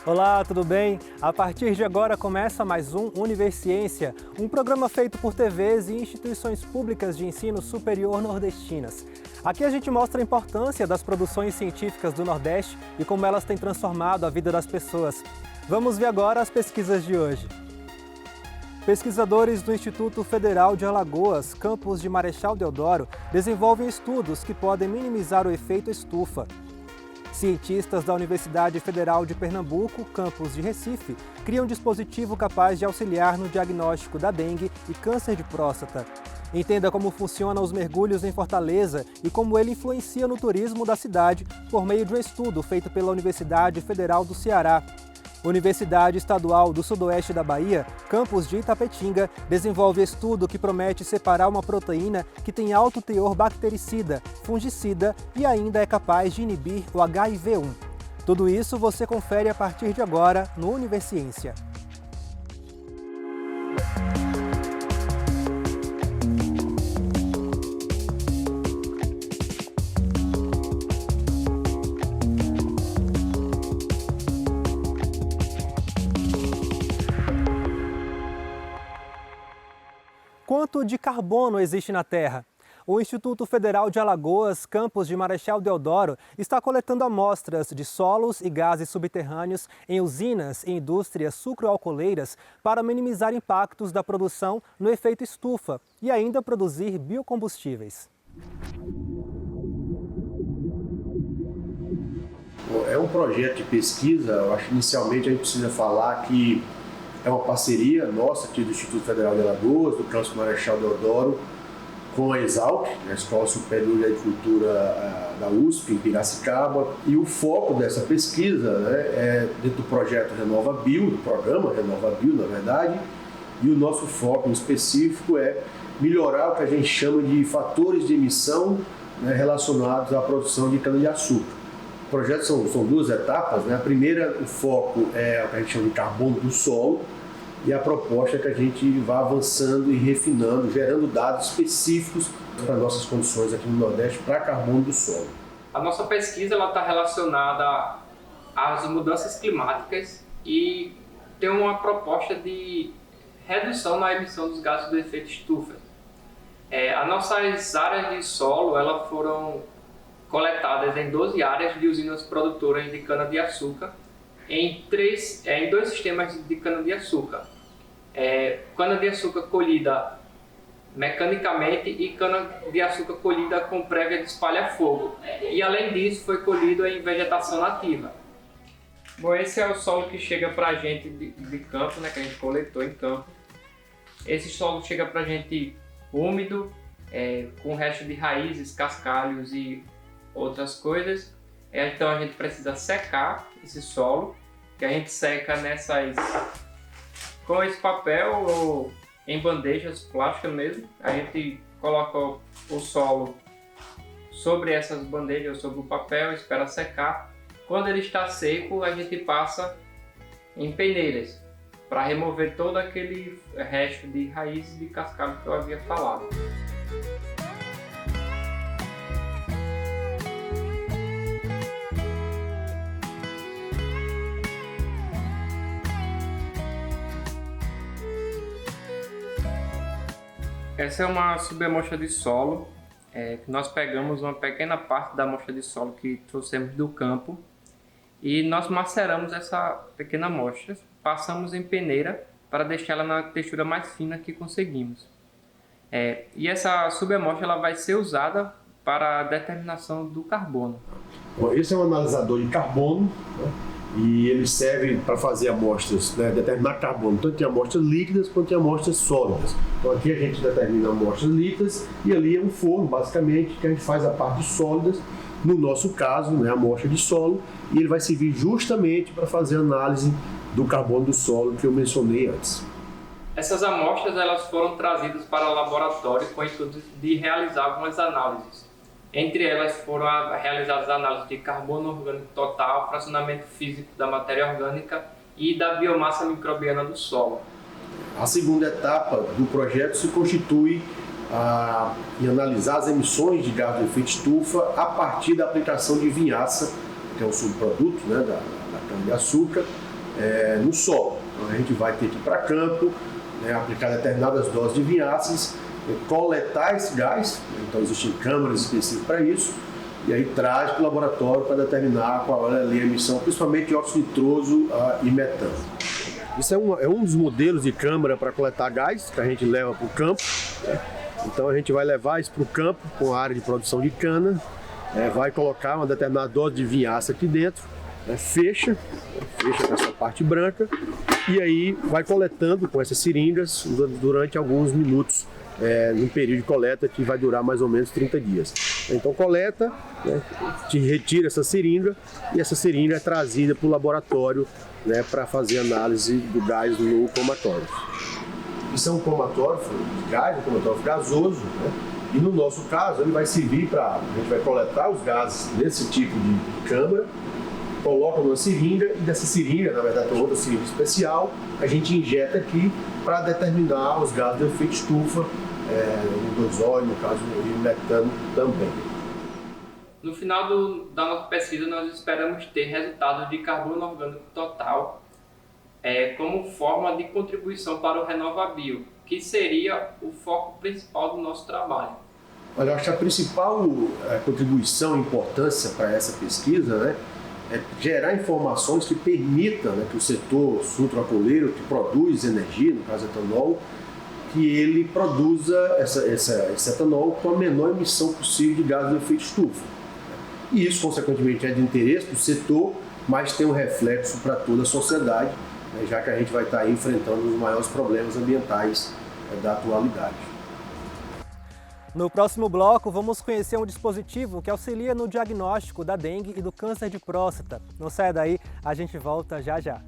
Olá, tudo bem? A partir de agora começa mais um Universiência, um programa feito por TVs e instituições públicas de ensino superior nordestinas. Aqui a gente mostra a importância das produções científicas do Nordeste e como elas têm transformado a vida das pessoas. Vamos ver agora as pesquisas de hoje. Pesquisadores do Instituto Federal de Alagoas, campus de Marechal Deodoro, desenvolvem estudos que podem minimizar o efeito estufa. Cientistas da Universidade Federal de Pernambuco, campus de Recife, criam um dispositivo capaz de auxiliar no diagnóstico da dengue e câncer de próstata. Entenda como funcionam os mergulhos em Fortaleza e como ele influencia no turismo da cidade por meio de um estudo feito pela Universidade Federal do Ceará. Universidade Estadual do Sudoeste da Bahia, campus de Itapetinga, desenvolve estudo que promete separar uma proteína que tem alto teor bactericida, fungicida e ainda é capaz de inibir o HIV-1. Tudo isso você confere a partir de agora no Universiência. Quanto de carbono existe na Terra? O Instituto Federal de Alagoas, campus de Marechal Deodoro, está coletando amostras de solos e gases subterrâneos em usinas e indústrias sucroalcooleiras para minimizar impactos da produção no efeito estufa e ainda produzir biocombustíveis. É um projeto de pesquisa. Eu acho que inicialmente a gente precisa falar que é uma parceria nossa aqui do Instituto Federal de Alagoas, do campus Marechal Deodoro, com a Exalc, a Escola Superior de Agricultura da USP, em Piracicaba. E o foco dessa pesquisa é dentro do projeto RenovaBio, do programa RenovaBio, na verdade, e o nosso foco em específico é melhorar o que a gente chama de fatores de emissão relacionados à produção de cana-de-açúcar. O projeto são duas etapas, né? A primeira, o foco é o que a gente chama de carbono do solo, e a proposta é que a gente vá avançando e refinando, gerando dados específicos para nossas condições aqui no Nordeste para carbono do solo. A nossa pesquisa está relacionada às mudanças climáticas e tem uma proposta de redução na emissão dos gases do efeito estufa. As nossas áreas de solo foram coletadas em 12 áreas de usinas produtoras de cana-de-açúcar em dois sistemas de cana-de-açúcar. Cana-de-açúcar colhida mecanicamente e cana-de-açúcar colhida com prévia de espalha-fogo. E além disso foi colhido em vegetação nativa. Bom, esse é o solo que chega para a gente de campo, que a gente coletou em campo. Esse solo chega para a gente úmido, com resto de raízes, cascalhos e outras coisas. Então a gente precisa secar esse solo, que a gente seca com esse papel ou em bandejas plásticas mesmo. A gente coloca o solo sobre essas bandejas, sobre o papel, espera secar. Quando ele está seco, a gente passa em peneiras para remover todo aquele resto de raízes de cascalho que eu havia falado. Essa é uma subamostra de solo, que nós pegamos uma pequena parte da amostra de solo que trouxemos do campo e nós maceramos essa pequena amostra, passamos em peneira para deixá-la na textura mais fina que conseguimos. E essa subamostra vai ser usada para a determinação do carbono. Bom, esse é um analisador de carbono, e ele serve para fazer amostras, determinar carbono, tanto em amostras líquidas quanto em amostras sólidas. Então aqui a gente determina amostras líquidas e ali é um forno, basicamente, que a gente faz a parte de sólidas, no nosso caso, a amostra de solo, e ele vai servir justamente para fazer a análise do carbono do solo que eu mencionei antes. Essas amostras foram trazidas para o laboratório com o intuito de realizar algumas análises. Entre elas foram realizadas análises de carbono orgânico total, fracionamento físico da matéria orgânica e da biomassa microbiana do solo. A segunda etapa do projeto se constitui em analisar as emissões de gás do efeito estufa a partir da aplicação de vinhaça, que é um subproduto da cana-de-açúcar, no solo. Então a gente vai ter que ir para campo, né, aplicar determinadas doses de vinhaças, coletar esse gás, então existem câmaras específicas para isso, e aí traz para o laboratório para determinar qual é ali a emissão, principalmente de óxido nitroso e metano. Isso é um dos modelos de câmara para coletar gás que a gente leva para o campo, né? Então a gente vai levar isso para o campo com a área de produção de cana, vai colocar uma determinada dose de vinhaça aqui dentro, fecha com essa parte branca e aí vai coletando com essas seringas durante alguns minutos, num período de coleta que vai durar mais ou menos 30 dias. Então coleta, né, te retira essa seringa e essa seringa é trazida para o laboratório, né, para fazer análise do gás no cromatógrafo. Isso é um cromatógrafo de gás, um cromatógrafo gasoso, né? E no nosso caso ele vai servir a gente vai coletar os gases desse tipo de câmara, coloca numa seringa e dessa seringa, na verdade tem outra seringa especial, a gente injeta aqui para determinar os gases de efeito estufa, o gasóleo, no caso, e o metano também. No final da nossa pesquisa, nós esperamos ter resultados de carbono orgânico total como forma de contribuição para o RenovaBio, que seria o foco principal do nosso trabalho. Olha, eu acho que a principal contribuição e importância para essa pesquisa, né, é gerar informações que permitam, né, que o setor sucroalcooleiro, que produz energia, no caso etanol, que ele produza esse etanol com a menor emissão possível de gases de efeito estufa. E isso, consequentemente, é de interesse do setor, mas tem um reflexo para toda a sociedade, né, já que a gente vai estar aí enfrentando os maiores problemas ambientais da atualidade. No próximo bloco, vamos conhecer um dispositivo que auxilia no diagnóstico da dengue e do câncer de próstata. Não saia daí, a gente volta já já.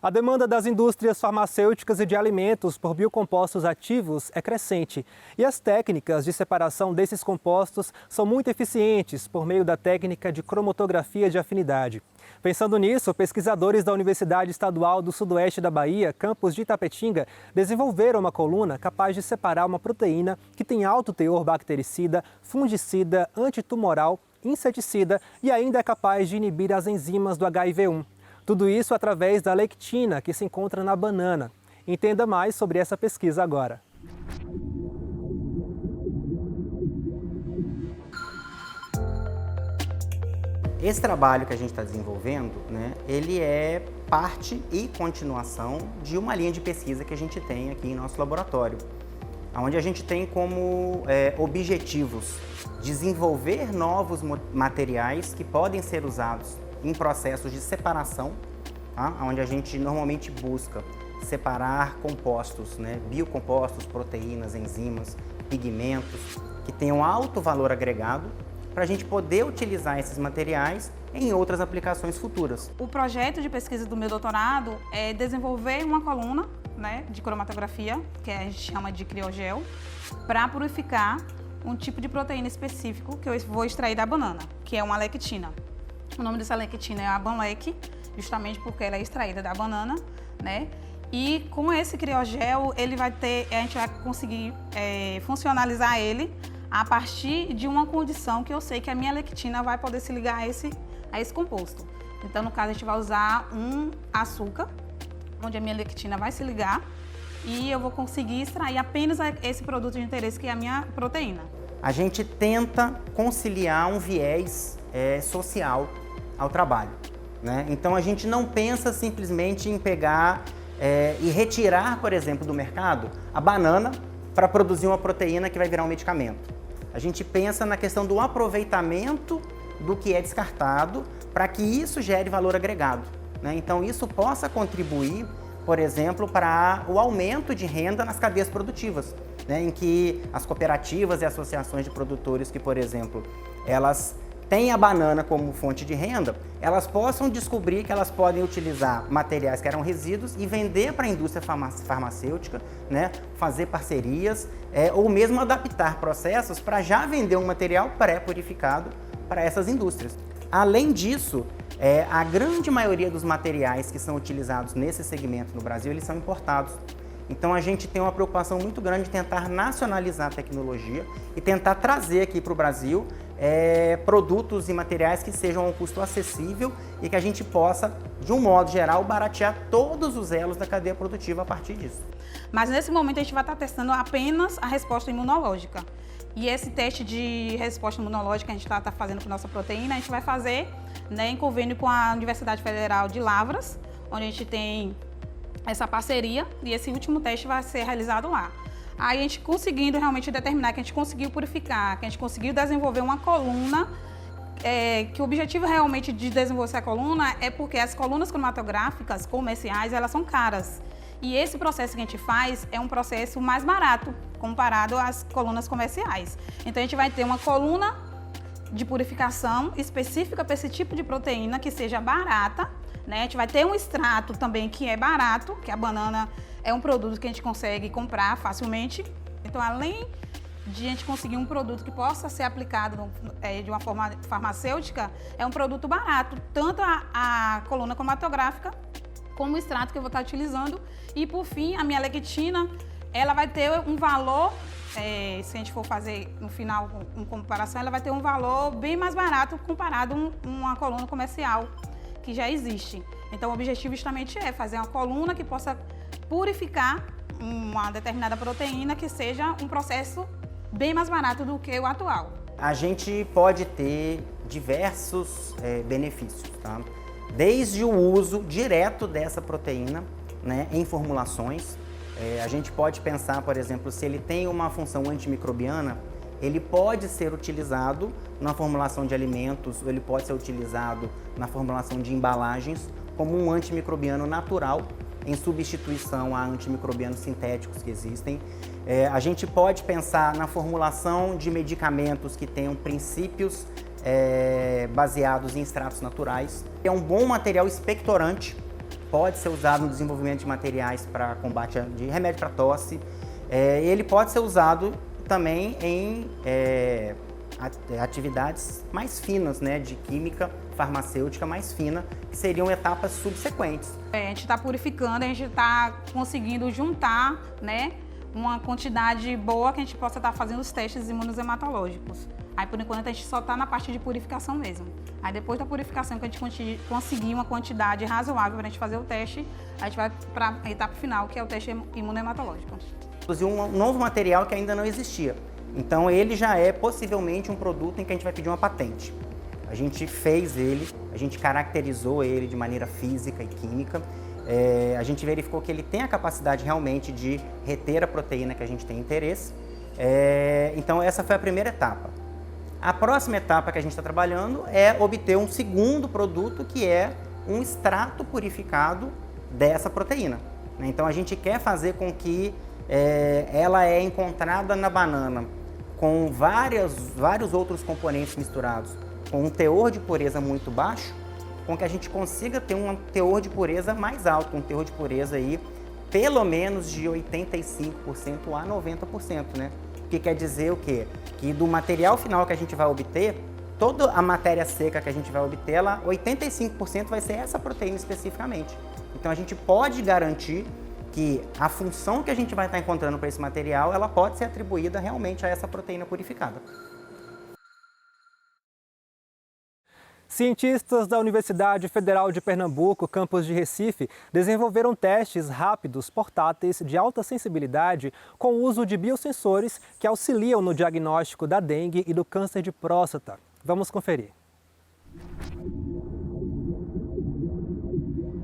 A demanda das indústrias farmacêuticas e de alimentos por biocompostos ativos é crescente e as técnicas de separação desses compostos são muito eficientes por meio da técnica de cromatografia de afinidade. Pensando nisso, pesquisadores da Universidade Estadual do Sudoeste da Bahia, campus de Itapetinga, desenvolveram uma coluna capaz de separar uma proteína que tem alto teor bactericida, fungicida, antitumoral, inseticida e ainda é capaz de inibir as enzimas do HIV-1. Tudo isso através da lectina, que se encontra na banana. Entenda mais sobre essa pesquisa agora. Esse trabalho que a gente está desenvolvendo, né, ele é parte e continuação de uma linha de pesquisa que a gente tem aqui em nosso laboratório, onde a gente tem como objetivos desenvolver novos materiais que podem ser usados em processos de separação, tá? Onde a gente normalmente busca separar compostos, né, biocompostos, proteínas, enzimas, pigmentos, que tenham alto valor agregado, para a gente poder utilizar esses materiais em outras aplicações futuras. O projeto de pesquisa do meu doutorado é desenvolver uma coluna, né, de cromatografia, que a gente chama de criogel, para purificar um tipo de proteína específico que eu vou extrair da banana, que é uma lectina. O nome dessa lectina é a Banlec, justamente porque ela é extraída da banana, né? E com esse criogel, a gente vai conseguir funcionalizar ele a partir de uma condição que eu sei que a minha lectina vai poder se ligar a esse composto. Então, no caso, a gente vai usar um açúcar, onde a minha lectina vai se ligar, e eu vou conseguir extrair apenas esse produto de interesse, que é a minha proteína. A gente tenta conciliar um viés social ao trabalho, né? Então a gente não pensa simplesmente em pegar e retirar, por exemplo, do mercado a banana para produzir uma proteína que vai virar um medicamento. A gente pensa na questão do aproveitamento do que é descartado para que isso gere valor agregado, né? Então isso possa contribuir, por exemplo, para o aumento de renda nas cadeias produtivas, né? Em que as cooperativas e associações de produtores que, por exemplo, elas têm a banana como fonte de renda, elas possam descobrir que elas podem utilizar materiais que eram resíduos e vender para a indústria farmacêutica, né? Fazer parcerias ou mesmo adaptar processos para já vender um material pré-purificado para essas indústrias. Além disso, A grande maioria dos materiais que são utilizados nesse segmento no Brasil, eles são importados. Então a gente tem uma preocupação muito grande de tentar nacionalizar a tecnologia e tentar trazer aqui para o Brasil produtos e materiais que sejam a um custo acessível e que a gente possa, de um modo geral, baratear todos os elos da cadeia produtiva a partir disso. Mas nesse momento a gente vai estar testando apenas a resposta imunológica. E esse teste de resposta imunológica que a gente está fazendo com nossa proteína, a gente vai fazer, né, em convênio com a Universidade Federal de Lavras, onde a gente tem essa parceria, e esse último teste vai ser realizado lá. Aí a gente conseguindo realmente determinar que a gente conseguiu purificar, que a gente conseguiu desenvolver uma coluna, que o objetivo realmente de desenvolver essa coluna é porque as colunas cromatográficas comerciais, elas são caras. E esse processo que a gente faz é um processo mais barato comparado às colunas comerciais. Então a gente vai ter uma coluna de purificação específica para esse tipo de proteína que seja barata, né? A gente vai ter um extrato também que é barato, que a banana é um produto que a gente consegue comprar facilmente. Então, além de a gente conseguir um produto que possa ser aplicado de uma forma farmacêutica, é um produto barato, tanto a coluna cromatográfica como o extrato que eu vou estar utilizando. E, por fim, a minha lectina, ela vai ter um valor, se a gente for fazer no final uma comparação, ela vai ter um valor bem mais barato comparado a uma coluna comercial que já existe. Então, o objetivo justamente é fazer uma coluna que possa purificar uma determinada proteína que seja um processo bem mais barato do que o atual. A gente pode ter diversos benefícios, tá? Desde o uso direto dessa proteína, né, em formulações. A gente pode pensar, por exemplo, se ele tem uma função antimicrobiana, ele pode ser utilizado na formulação de alimentos, ou ele pode ser utilizado na formulação de embalagens como um antimicrobiano natural, em substituição a antimicrobianos sintéticos que existem. A gente pode pensar na formulação de medicamentos que tenham princípios baseados em extratos naturais. É um bom material expectorante, pode ser usado no desenvolvimento de materiais para combate de remédio para tosse. Ele pode ser usado também em atividades mais finas, né, de química farmacêutica mais fina, que seriam etapas subsequentes. A gente está purificando, a gente está conseguindo juntar, né, uma quantidade boa que a gente possa estar fazendo os testes imunohematológicos. Aí, por enquanto, a gente só está na parte de purificação mesmo. Aí, depois da purificação, que a gente conseguir uma quantidade razoável para a gente fazer o teste, a gente vai para a etapa final, que é o teste imunohematológico. Inclusive, um novo material que ainda não existia. Então, ele já é possivelmente um produto em que a gente vai pedir uma patente. A gente fez ele, a gente caracterizou ele de maneira física e química. A gente verificou que ele tem a capacidade realmente de reter a proteína que a gente tem interesse. Então, essa foi a primeira etapa. A próxima etapa que a gente está trabalhando é obter um segundo produto, que é um extrato purificado dessa proteína. Então, a gente quer fazer com que ela é encontrada na banana com vários outros componentes misturados, com um teor de pureza muito baixo, com que a gente consiga ter um teor de pureza mais alto, um teor de pureza aí pelo menos de 85% a 90%, né? O que quer dizer o quê? Que do material final que a gente vai obter, toda a matéria seca que a gente vai obter, ela 85% vai ser essa proteína especificamente. Então a gente pode garantir que a função que a gente vai estar encontrando para esse material, ela pode ser atribuída realmente a essa proteína purificada. Cientistas da Universidade Federal de Pernambuco, campus de Recife, desenvolveram testes rápidos portáteis de alta sensibilidade com o uso de biosensores que auxiliam no diagnóstico da dengue e do câncer de próstata. Vamos conferir.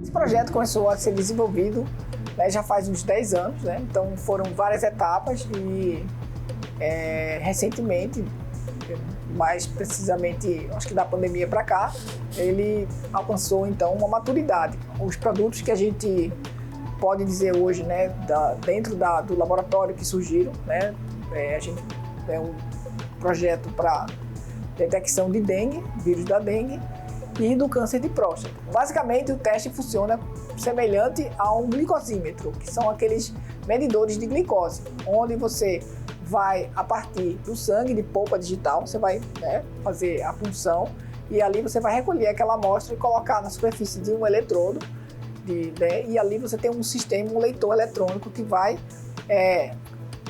Esse projeto começou a ser desenvolvido, né, já faz uns 10 anos, né? Então foram várias etapas e recentemente, mais precisamente, acho que da pandemia para cá, ele alcançou então uma maturidade. Os produtos que a gente pode dizer hoje, né, dentro do laboratório que surgiram, né, a gente é um projeto para detecção de dengue, vírus da dengue e do câncer de próstata. Basicamente, o teste funciona semelhante a um glicosímetro, que são aqueles medidores de glicose, onde você vai, a partir do sangue de polpa digital, você vai, né, fazer a punção e ali você vai recolher aquela amostra e colocar na superfície de um eletrodo, né? E ali você tem um sistema, um leitor eletrônico que vai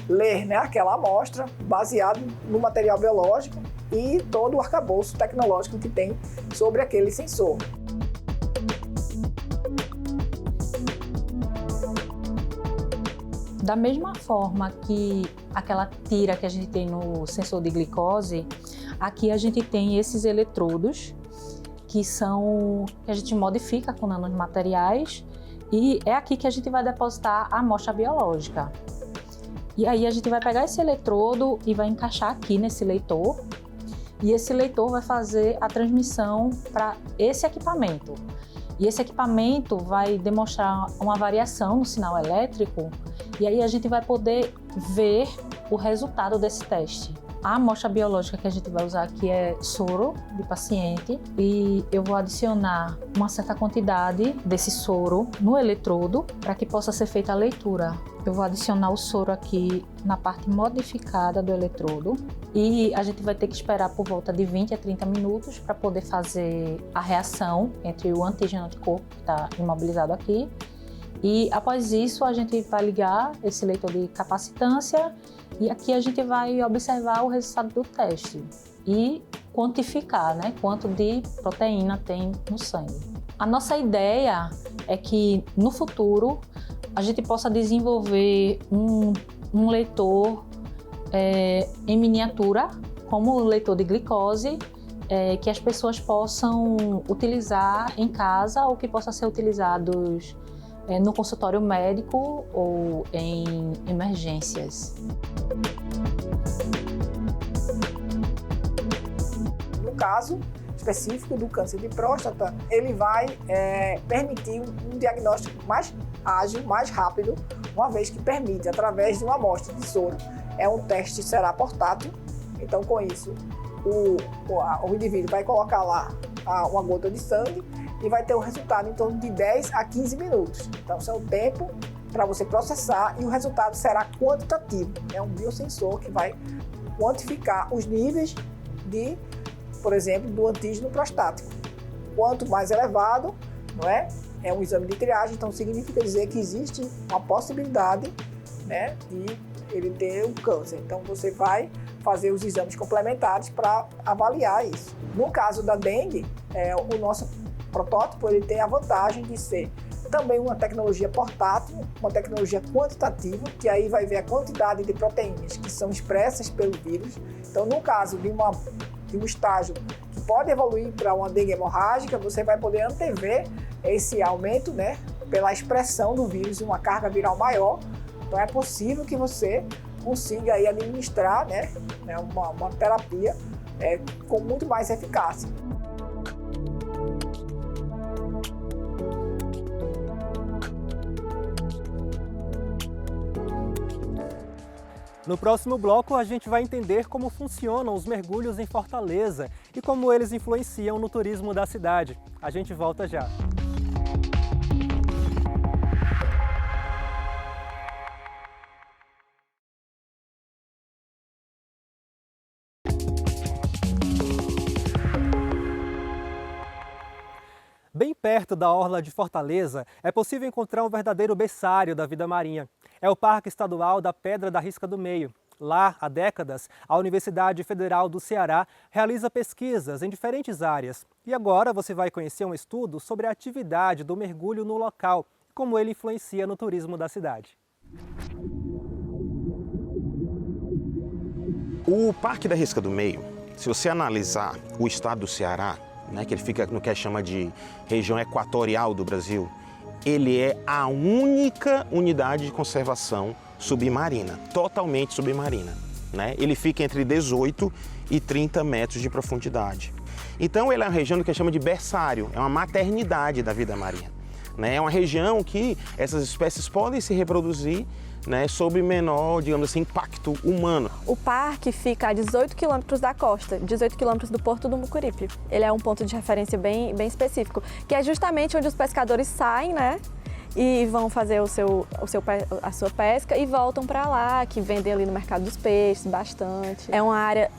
ler, né, aquela amostra baseado no material biológico e todo o arcabouço tecnológico que tem sobre aquele sensor. Da mesma forma que aquela tira que a gente tem no sensor de glicose, aqui a gente tem esses eletrodos que a gente modifica com nanomateriais e é aqui que a gente vai depositar a amostra biológica. E aí a gente vai pegar esse eletrodo e vai encaixar aqui nesse leitor e esse leitor vai fazer a transmissão para esse equipamento. E esse equipamento vai demonstrar uma variação no sinal elétrico e aí a gente vai poder ver o resultado desse teste. A amostra biológica que a gente vai usar aqui é soro de paciente e eu vou adicionar uma certa quantidade desse soro no eletrodo para que possa ser feita a leitura. Eu vou adicionar o soro aqui na parte modificada do eletrodo e a gente vai ter que esperar por volta de 20 a 30 minutos para poder fazer a reação entre o antígeno e o anticorpo que está imobilizado aqui. E após isso a gente vai ligar esse leitor de capacitância e aqui a gente vai observar o resultado do teste e quantificar, né, quanto de proteína tem no sangue. A nossa ideia é que no futuro a gente possa desenvolver um leitor em miniatura, como o leitor de glicose, que as pessoas possam utilizar em casa ou que possam ser utilizados no consultório médico ou em emergências. No caso específico do câncer de próstata, ele vai permitir um diagnóstico mais ágil, mais rápido, uma vez que permite, através de uma amostra de soro. É um teste, será portátil, então com isso o indivíduo vai colocar lá uma gota de sangue e vai ter o resultado em torno de 10 a 15 minutos. Então, esse é o tempo para você processar e o resultado será quantitativo. É um biosensor que vai quantificar os níveis por exemplo, do antígeno prostático. Quanto mais elevado, não é? É um exame de triagem, então significa dizer que existe uma possibilidade, né, de ele ter um câncer. Então, você vai fazer os exames complementares para avaliar isso. No caso da dengue, o nosso protótipo ele tem a vantagem de ser também uma tecnologia portátil, uma tecnologia quantitativa, que aí vai ver a quantidade de proteínas que são expressas pelo vírus. Então, no caso de um estágio que pode evoluir para uma dengue hemorrágica, você vai poder antever esse aumento, né, pela expressão do vírus em uma carga viral maior. Então, é possível que você consiga aí administrar, né, uma terapia com muito mais eficácia. No próximo bloco, a gente vai entender como funcionam os mergulhos em Fortaleza e como eles influenciam no turismo da cidade. A gente volta já. Bem perto da orla de Fortaleza, é possível encontrar um verdadeiro berçário da vida marinha. É o Parque Estadual da Pedra da Risca do Meio. Lá, há décadas, a Universidade Federal do Ceará realiza pesquisas em diferentes áreas. E agora você vai conhecer um estudo sobre a atividade do mergulho no local e como ele influencia no turismo da cidade. O Parque da Risca do Meio, se você analisar o estado do Ceará, né, que ele fica no que a gente chama de região equatorial do Brasil, ele é a única unidade de conservação submarina, totalmente submarina, né? Ele fica entre 18 e 30 metros de profundidade. Então, ele é uma região que a gente chama de berçário, é uma maternidade da vida marinha, né? É uma região que essas espécies podem se reproduzir, né, sob menor, digamos assim, impacto humano. O parque fica a 18 quilômetros da costa, 18 quilômetros do Porto do Mucuripe. Ele é um ponto de referência bem específico, que é justamente onde os pescadores saem, né, e vão fazer a sua pesca e voltam para lá, que vendem ali no mercado dos peixes bastante. É uma área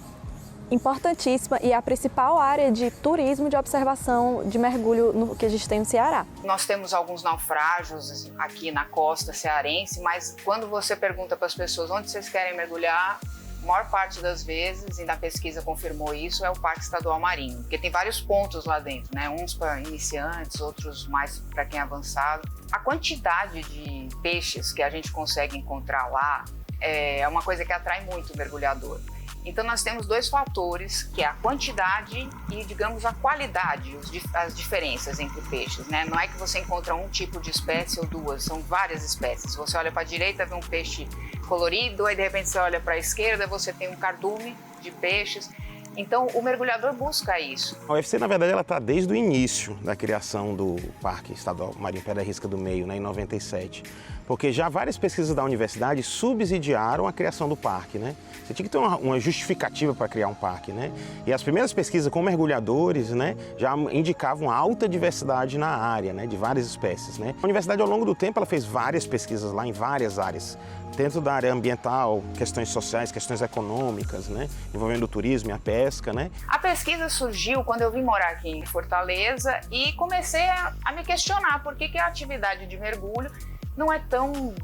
importantíssima e é a principal área de turismo de observação de mergulho que a gente tem no Ceará. Nós temos alguns naufrágios aqui na costa cearense, mas quando você pergunta para as pessoas onde vocês querem mergulhar, a maior parte das vezes, e na pesquisa confirmou isso, é o Parque Estadual Marinho, porque tem vários pontos lá dentro, né? Uns para iniciantes, outros mais para quem é avançado. A quantidade de peixes que a gente consegue encontrar lá é uma coisa que atrai muito o mergulhador. Então nós temos dois fatores, que é a quantidade e, digamos, a qualidade, as diferenças entre peixes, né? Não é que você encontra um tipo de espécie ou duas, são várias espécies. Você olha para a direita, vê um peixe colorido, aí de repente você olha para a esquerda, você tem um cardume de peixes. Então o mergulhador busca isso. A UFC, na verdade, ela está desde o início da criação do Parque Estadual Marinho Pedra Risca do Meio, né, em 97. Porque já várias pesquisas da universidade subsidiaram a criação do parque, né? Você tinha que ter uma justificativa para criar um parque, né? E as primeiras pesquisas com mergulhadores, né, já indicavam alta diversidade na área, né, de várias espécies, né? A universidade, ao longo do tempo, ela fez várias pesquisas lá em várias áreas, dentro da área ambiental, questões sociais, questões econômicas, né, envolvendo o turismo e a pesca, né? A pesquisa surgiu quando eu vim morar aqui em Fortaleza e comecei a me questionar por que a atividade de mergulho não é tão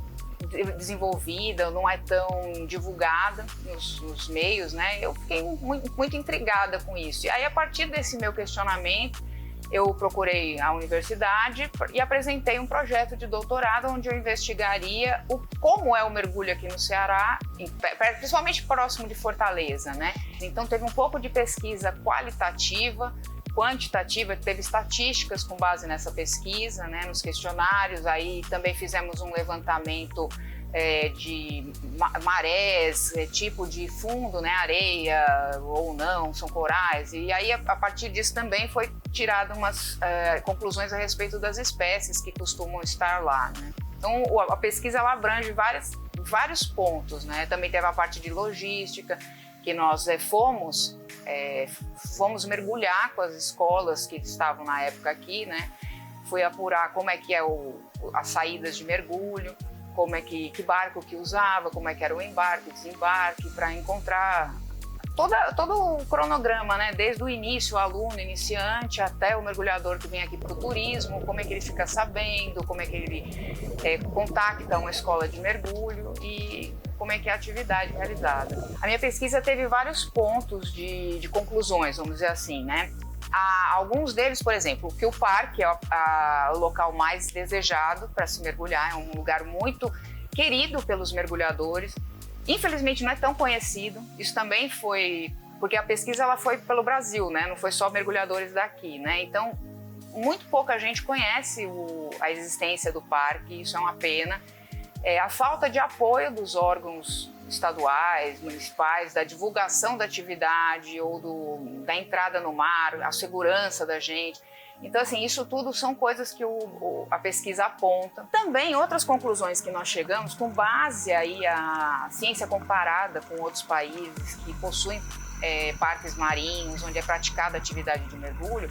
desenvolvida, não é tão divulgada nos meios, né? Eu fiquei muito intrigada com isso. E aí, a partir desse meu questionamento, eu procurei a universidade e apresentei um projeto de doutorado onde eu investigaria como é o mergulho aqui no Ceará, principalmente próximo de Fortaleza, né? Então teve um pouco de pesquisa qualitativa, quantitativa, teve estatísticas com base nessa pesquisa, né, nos questionários. Aí também fizemos um levantamento de marés, tipo de fundo, né, areia ou não, são corais. E aí, a partir disso também foi tirada umas conclusões a respeito das espécies que costumam estar lá, né? Então a pesquisa ela abrange vários pontos, né? Também teve a parte de logística, que nós fomos mergulhar com as escolas que estavam na época aqui, né? Fui apurar como é que é as saídas de mergulho, como é que barco que usava, como é que era o embarque, desembarque, para encontrar todo o cronograma, né? Desde o início, o aluno iniciante, até o mergulhador que vem aqui para o turismo, como é que ele fica sabendo, como é que ele contacta uma escola de mergulho e como é que é a atividade realizada. A minha pesquisa teve vários pontos de conclusões, vamos dizer assim, né? Alguns deles, por exemplo, que o parque é o local mais desejado para se mergulhar, é um lugar muito querido pelos mergulhadores. Infelizmente não é tão conhecido, isso também foi porque a pesquisa ela foi pelo Brasil, né? Não foi só mergulhadores daqui, né? Então, muito pouca gente conhece a existência do parque, isso é uma pena. A falta de apoio dos órgãos estaduais, municipais, da divulgação da atividade ou da entrada no mar, a segurança da gente. Então, assim, isso tudo são coisas que a pesquisa aponta. Também outras conclusões que nós chegamos com base aí a ciência comparada com outros países que possuem parques marinhos, onde é praticada a atividade de mergulho.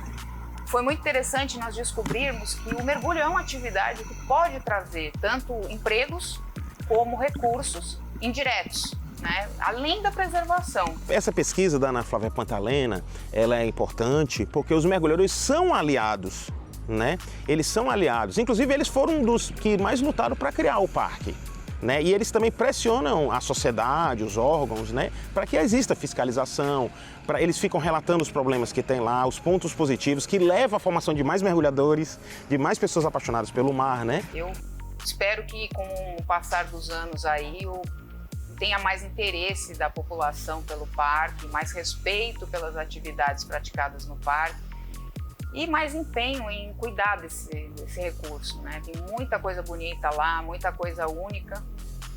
Foi muito interessante nós descobrirmos que o mergulho é uma atividade que pode trazer tanto empregos como recursos indiretos, né? Além da preservação. Essa pesquisa da Ana Flávia Pantalena, ela é importante porque os mergulhadores são aliados, né? Eles são aliados. Inclusive, eles foram um dos que mais lutaram para criar o parque, né? E eles também pressionam a sociedade, os órgãos, né, para que exista fiscalização. Eles ficam relatando os problemas que tem lá, os pontos positivos, que levam à formação de mais mergulhadores, de mais pessoas apaixonadas pelo mar, né? Eu espero que com o passar dos anos aí tenha mais interesse da população pelo parque, mais respeito pelas atividades praticadas no parque e mais empenho em cuidar desse recurso, né? Tem muita coisa bonita lá, muita coisa única,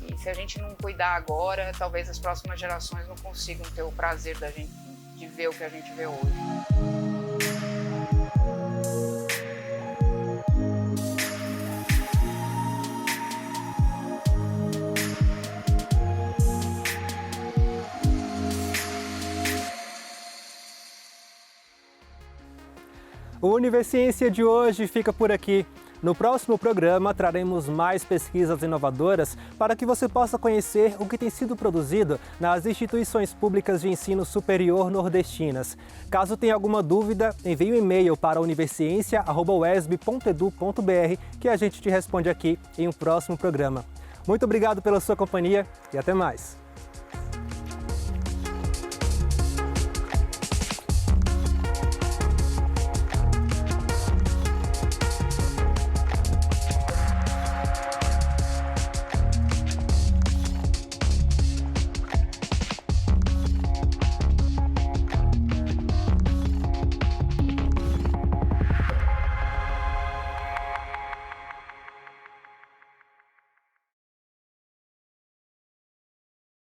e se a gente não cuidar agora, talvez as próximas gerações não consigam ter o prazer de ver o que a gente vê hoje. O Universiência de hoje fica por aqui. No próximo programa, traremos mais pesquisas inovadoras para que você possa conhecer o que tem sido produzido nas instituições públicas de ensino superior nordestinas. Caso tenha alguma dúvida, envie um e-mail para universiencia@uesb.edu.br que a gente te responde aqui em um próximo programa. Muito obrigado pela sua companhia e até mais.